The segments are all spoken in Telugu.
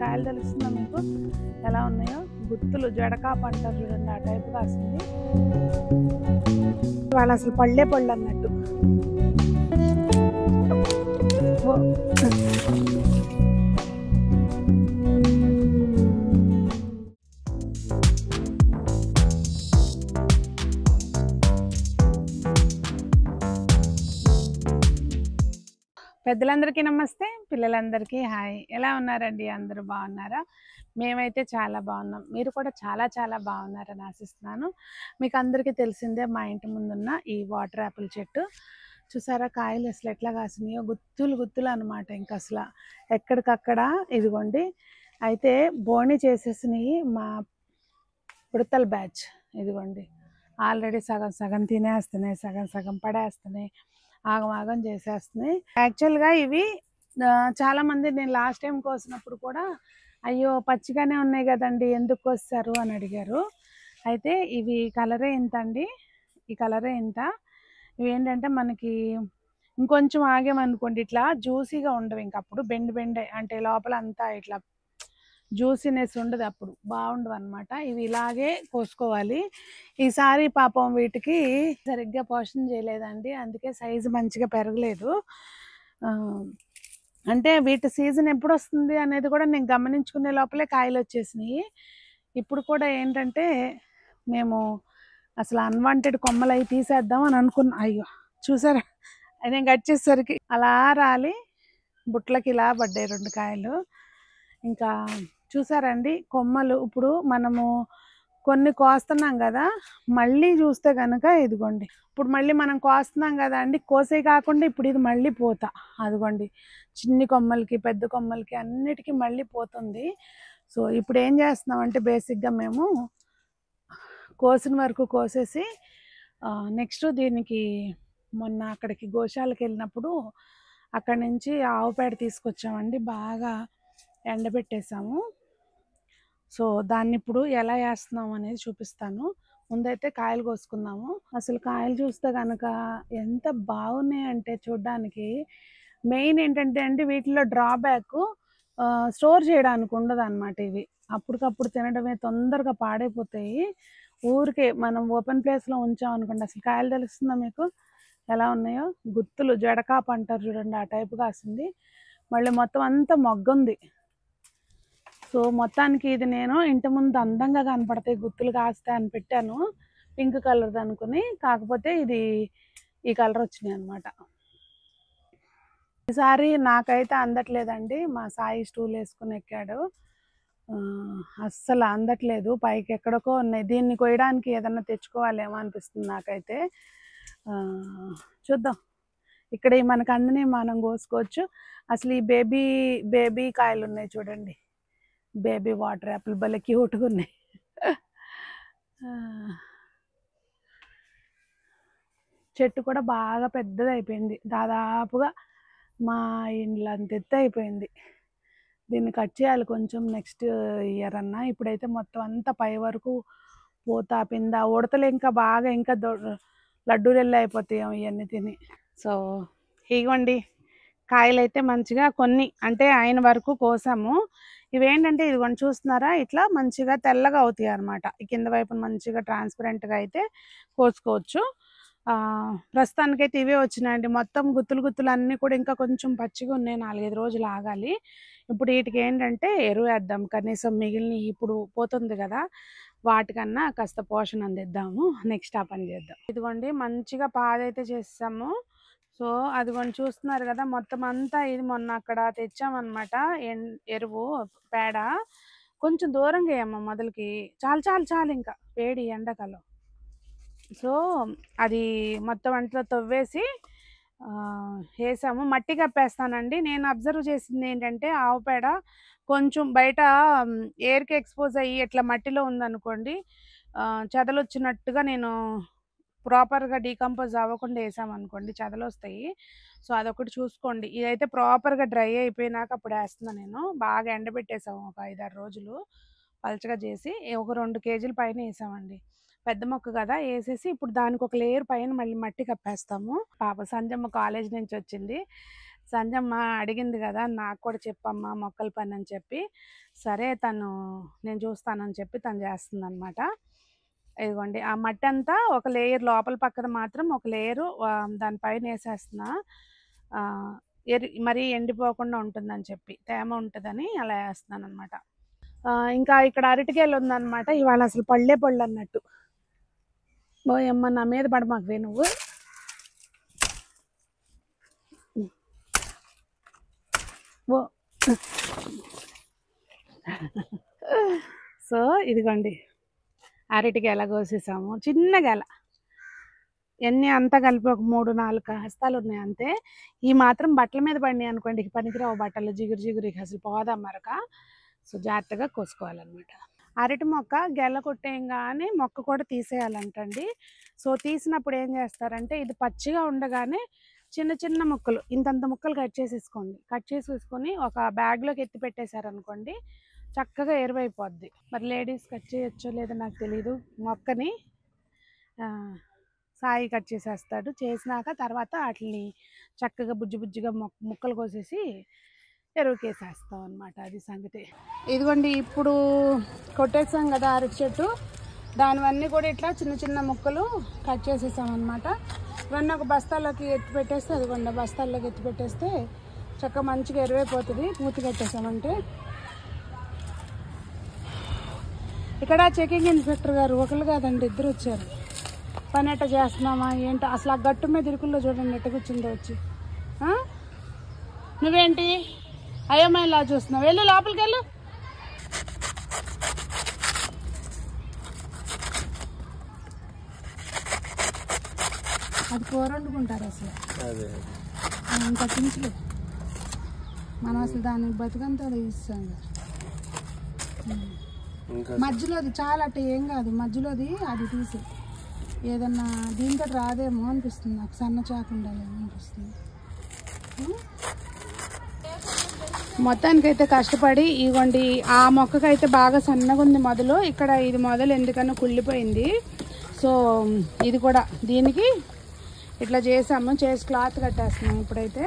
కాయలు తెలుస్తుందా మీకు ఎలా ఉన్నాయో? గుత్తులు జడకాపు అంటారు చూడండి, ఆ టైప్ కాస్తుంది. వాళ్ళు అసలు పళ్ళే పళ్ళు అన్నట్టు. పెద్దలందరికీ నమస్తే, పిల్లలందరికీ హాయ్. ఎలా ఉన్నారండి? అందరూ బాగున్నారా? మేమైతే చాలా బాగున్నాం. మీరు కూడా చాలా చాలా బాగున్నారని ఆశిస్తున్నాను. మీకు అందరికీ తెలిసిందే, మా ఇంటి ముందున్న ఈ వాటర్ యాపిల్ చెట్టు చూసారా, కాయలు అసలు ఎట్లా కాసినాయో, గుత్తులు గుత్తులు అనమాట. ఇంకా అసలు ఎక్కడికక్కడ ఇదిగోండి. అయితే బోణి చేసేసినాయి మా ఉడతల బ్యాచ్. ఇదిగోండి, ఆల్రెడీ సగం సగం తినేస్తున్నాయి, సగం సగం పడేస్తున్నాయి, ఆగం ఆగం చేసేస్తున్నాయి. యాక్చువల్గా ఇవి చాలామంది నేను లాస్ట్ టైం కోసినప్పుడు కూడా అయ్యో పచ్చిగానే ఉన్నాయి కదండి ఎందుకు కోస్తారు అని అడిగారు. అయితే ఇవి కలరే ఇంత అండి, ఈ కలరే ఇంత. ఇవి ఏంటంటే మనకి ఇంకొంచెం ఆగామనుకోండి ఇట్లా జ్యూసీగా ఉండవు, ఇంకప్పుడు బెండ్ బెండ్ అంటే లోపల అంతా ఇట్లా జ్యూసీనెస్ ఉండదు, అప్పుడు బాగుండవు అనమాట. ఇవి ఇలాగే కోసుకోవాలి. ఈసారి పాపం వీటికి సరిగ్గా పోషణ చేయలేదండి, అందుకే సైజు మంచిగా పెరగలేదు. అంటే వీటి సీజన్ ఎప్పుడు వస్తుంది అనేది కూడా నేను గమనించుకునే లోపలే కాయలు వచ్చేసినాయి. ఇప్పుడు కూడా ఏంటంటే మేము అసలు అన్వాంటెడ్ కొమ్మలు అవి తీసేద్దాం అని అనుకున్నా. అయ్యో చూసారా, నేను కట్ చేసేసరికి అలా రాలి బుట్లకి ఇలా పడ్డాయి 2 కాయలు. ఇంకా చూసారండి కొమ్మలు. ఇప్పుడు మనము కొన్ని కోస్తున్నాం కదా, మళ్ళీ చూస్తే కనుక ఇదిగోండి, ఇప్పుడు మళ్ళీ మనం కోస్తున్నాం కదా అండి, కోసే కాకుండా ఇప్పుడు ఇది మళ్ళీ పోత. అదిగోండి, చిన్ని కొమ్మలకి పెద్ద కొమ్మలకి అన్నిటికీ మళ్ళీ పోతుంది. సో ఇప్పుడు ఏం చేస్తున్నాం అంటే బేసిక్గా మేము కోసిన వరకు కోసేసి నెక్స్ట్ దీనికి మొన్న అక్కడికి గోశాలకు వెళ్ళినప్పుడు అక్కడి నుంచి ఆవు పేడ తీసుకొచ్చామండి, బాగా ఎండబెట్టేసాము. సో దాన్ని ఇప్పుడు ఎలా వేస్తున్నాం అనేది చూపిస్తాను. ముందైతే కాయలు కోసుకుందాము. అసలు కాయలు చూస్తే కనుక ఎంత బాగున్నాయి అంటే చూడ్డానికి. మెయిన్ ఏంటంటే అండి వీటిలో డ్రాబ్యాక్ స్టోర్ చేయడానికి ఉండదు అనమాట. ఇవి అప్పటికప్పుడు తినడమే, తొందరగా పాడైపోతాయి. ఊరికే మనం ఓపెన్ ప్లేస్లో ఉంచాం అనుకోండి, అసలు కాయలు తెలుస్తుందా మీకు ఎలా ఉన్నాయో? గుత్తులు జడకాపు అంటారు చూడండి, ఆ టైపు కాసింది. మళ్ళీ మొత్తం అంతా మొగ్గుంది. సో మొత్తానికి ఇది నేను ఇంటి ముందు అందంగా కనపడతాయి గుత్తులు కాస్తాయి అని పెట్టాను, పింక్ కలర్ అనుకుని. కాకపోతే ఇది ఈ కలర్ వచ్చినాయి అనమాట. ఈసారి నాకైతే అందట్లేదండి. మా సాయి స్టూల్ వేసుకుని ఎక్కాడు, అస్సలు అందట్లేదు, పైకి ఎక్కడికో ఉన్నాయి. దీన్ని కొయ్యడానికి ఏదన్నా తెచ్చుకోవాలేమో అనిపిస్తుంది నాకైతే. చూద్దాం, ఇక్కడ మనకు అందని మనం కోసుకోవచ్చు. అసలు ఈ బేబీ కాయలు ఉన్నాయి చూడండి, బేబీ వాటర్ యాపిల్ భలే క్యూట్గా ఉన్నాయి. చెట్టు కూడా బాగా పెద్దది అయిపోయింది, దాదాపుగా మా ఇండ్లు అంత ఎత్తు అయిపోయింది. దీన్ని కట్ చేయాలి కొంచెం నెక్స్ట్ ఇయర్ అన్నా. ఇప్పుడైతే మొత్తం అంతా పై వరకు పోతా పింద ఉడతలు ఇంకా బాగా ఇంకా లడ్డూలెల్లి అయిపోతాయి ఇవన్నీ తిని. సో ఇవ్వండి, కాయలు అయితే మంచిగా కొన్ని అంటే అయిన వరకు కోసాము. ఇవేంటంటే ఇదిగోండి చూస్తున్నారా, ఇట్లా మంచిగా తెల్లగా అవుతాయి అనమాట. ఈ కింద వైపు మంచిగా ట్రాన్స్పరెంట్గా అయితే కోసుకోవచ్చు. ప్రస్తుతానికైతే ఇవే వచ్చినాయండి. మొత్తం గుత్తులు గుత్తులు అన్నీ కూడా ఇంకా కొంచెం పచ్చిగా ఉన్నాయి, 4-5 రోజులు ఆగాలి. ఇప్పుడు వీటికి ఏంటంటే ఎరువు వేద్దాం, కనీసం మిగిలిన ఇప్పుడు పోతుంది కదా వాటికన్నా కాస్త పోషణ అందిద్దాము. నెక్స్ట్ ఆ పని చేద్దాం. ఇదిగోండి మంచిగా పాదైతే చేస్తాము. సో అదిగోండి చూస్తున్నారు కదా, మొత్తం అంతా ఇది మొన్న అక్కడ తెచ్చామన్నమాట ఎరువు పేడ. కొంచెం దూరంగా వేయమ్మ మొదలకి, చాలు చాలు చాలు, ఇంకా వేడి ఎండాకాలం. సో అది మొత్తం అంట్లో తవ్వేసి వేసాము, మట్టి కప్పేస్తానండి. నేను అబ్జర్వ్ చేసింది ఏంటంటే ఆవు పేడ కొంచెం బయట ఎయిర్కి ఎక్స్పోజ్ అయ్యి ఇట్లా మట్టిలో ఉందనుకోండి, చెదలు వచ్చినట్టుగా నేను ప్రాపర్గా డీకంపోజ్ అవ్వకుండా వేసామనుకోండి చెదలు వస్తాయి. సో అదొకటి చూసుకోండి. ఇదైతే ప్రాపర్గా డ్రై అయిపోయినాక అప్పుడు వేస్తున్నాను నేను. బాగా ఎండబెట్టేసాము ఒక 5-6 రోజులు పలచగా చేసి, ఒక 2 కేజీల పైన వేసామండి. పెద్ద మొక్క కదా వేసేసి ఇప్పుడు దానికి ఒక లేయర్ పైన మళ్ళీ మట్టి కప్పేస్తాము. పాప సంజమ్మ కాలేజ్ నుంచి వచ్చింది, సంజమ్మ అడిగింది కదా, నాకు కూడా చెప్పమ్మా మొక్కల పని అని చెప్పి, సరే నేను చూస్తానని చెప్పి తను చేస్తుంది అనమాట. ఇదిగోండి ఆ మట్టి అంతా ఒక లేయర్ లోపల పక్కన మాత్రం ఒక లేయరు దానిపైన వేసేస్తున్నా, మరీ ఎండిపోకుండా ఉంటుందని చెప్పి, తేమ ఉంటుందని అలా వేస్తున్నాను అనమాట. ఇంకా ఇక్కడ అరటికాయలు ఉందన్నమాట. ఇవాళ అసలు పళ్ళు అన్నట్టు. ఓయమ్మ నా మీద పడమాకవే నువ్వు. ఓ సో ఇదిగోండి అరటికి ఎలా కోసేసాము, చిన్న గెల. ఎన్ని అంతా కలిపి ఒక 3-4 హస్తాలు ఉన్నాయి అంతే. ఈ మాత్రం బట్టల మీద పడినాయి అనుకోండి, పనికిరావు బట్టలు, జిగురు అసలు పోదాం మరక. సో జాగ్రత్తగా కోసుకోవాలన్నమాట. అరటి మొక్క గెల కొట్టేయంగానే మొక్క కూడా తీసేయాలంటండి. సో తీసినప్పుడు ఏం చేస్తారంటే, ఇది పచ్చిగా ఉండగానే చిన్న చిన్న ముక్కలు, ఇంతంత ముక్కలు కట్ చేసేసుకొని ఒక బ్యాగ్లోకి ఎత్తి పెట్టేశారనుకోండి, చక్కగా ఎరువైపోద్ది. మరి లేడీస్ కట్ చేయొచ్చో లేదో నాకు తెలీదు. మొక్కని సాయి కట్ చేసేస్తాడు. చేసినాక తర్వాత వాటిని చక్కగా బుజ్జిగా ముక్కలు కోసేసి ఎరువుకేసేస్తాం అనమాట. అది సంగతి. ఇదిగోండి ఇప్పుడు కొట్టేసాం కదా అరటి చెట్టు, దానివన్నీ కూడా ఇట్లా చిన్న చిన్న ముక్కలు కట్ చేసేసాం అనమాట. ఇవన్నీ ఒక బస్తాల్లోకి ఎత్తి పెట్టేస్తే, అదిగోండి బస్తాల్లోకి ఎత్తి పెట్టేస్తే చక్కగా మంచిగా ఎరువైపోతుంది. మూతి కట్టేసామంటే. ఇక్కడ చెకింగ్ ఇన్స్పెక్టర్ గారు ఒకళ్ళు కాదండి, 2 వచ్చారు. పని ఎట్ట చేస్తున్నామా ఏంటో, అసలు ఆ గట్టు మీద ఇరుకుల్లో చూడండి ఎట్ట కూర్చుందో వచ్చి. నువ్వేంటి అయోమయంలా చూస్తున్నావు, వెళ్ళు లోపలికి వెళ్ళు. అది కూర వండుకుంటారు అసలు, అంత కించులు. మనం అసలు దాన్ని బతుకంతా ఇస్తాం. మధ్యలోది చాలా అట్ట ఏం కాదు, మధ్యలోది అది తీసి ఏదన్నా దీంతో రాదేమో అనిపిస్తుంది నాకు, సన్న చాకు ఉండాలేమో అనిపిస్తుంది. మొత్తానికైతే కష్టపడి ఇవ్వండి. ఆ మొక్కకైతే బాగా సన్నగా ఉంది మొదలు. ఇక్కడ ఇది మొదలు ఎందుకన్నా కుళ్ళిపోయింది. సో ఇది కూడా దీనికి ఇట్లా చేసాము, చేసి క్లాత్ కట్టేస్తున్నాము ఇప్పుడైతే.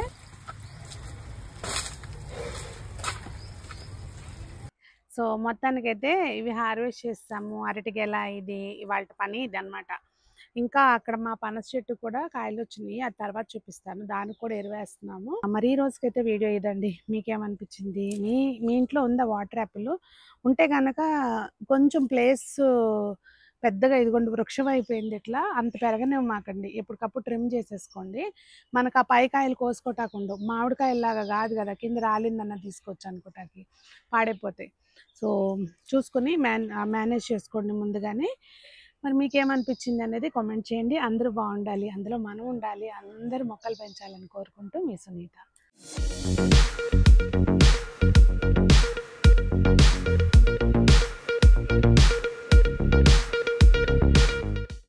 సో మొత్తానికైతే ఇవి హార్వెస్ట్ చేస్తాము. అరటిగెల ఇది ఇవాళ పని ఇది అనమాట. ఇంకా అక్కడ మా పనస చెట్టు కూడా కాయలు వచ్చినాయి, అది తర్వాత చూపిస్తాను. దానికి కూడా ఎరువేస్తున్నాము. మరి ఈ రోజుకైతే వీడియో ఇదండి. మీకేమనిపించింది? మీ ఇంట్లో ఉందా వాటర్ యాపిల్? ఉంటే కనుక కొంచెం ప్లేస్ పెద్దగా, ఇదిగోండి వృక్షం అయిపోయింది, ఇట్లా అంత పెరగనివ్వమాకండి. ఎప్పటికప్పుడు ట్రిమ్ చేసేసుకోండి. మనకు ఆ పై కాయలు కోసుకోటాకుండా, మామిడికాయలాగా కాదు కదా, కింద రాలిందన్న తీసుకోవచ్చు అనుకోటానికి, పాడైపోతాయి. సో చూసుకొని మేనేజ్ చేసుకోండి ముందుగానే. మరి మీకేమనిపించింది అనేది కామెంట్ చేయండి. అందరూ బాగుండాలి, అందులో మనం ఉండాలి, అందరూ మొక్కలు పెంచాలని కోరుకుంటూ మీ సునీత.